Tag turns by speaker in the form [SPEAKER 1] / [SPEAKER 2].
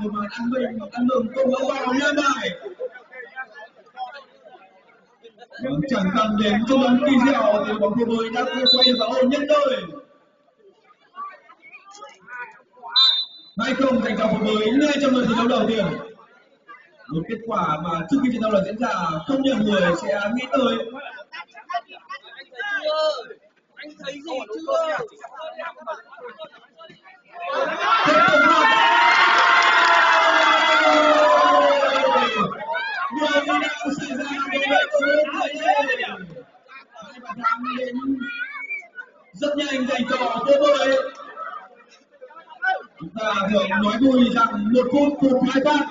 [SPEAKER 1] một màn ăn mừng cùng ông vào nha bài. Chẳng cần đến cho bóng kỳ diệu thì bóng thủ mới đã quay vào ổn nhân đôi. 2-0 dành cho thủ mới ngay trong lần thi đấu đầu tiên. Một kết quả mà trước khi trận đấu diễn ra không nhiều người sẽ nghĩ tới.
[SPEAKER 2] Anh thấy gì chưa?
[SPEAKER 1] Tiếp tục là người đang xảy ra với đội số 10. Hai bàn thắng đến rất nhanh dành cho cô bơi. Chúng ta thường nói vui rằng 1 phút khai thác.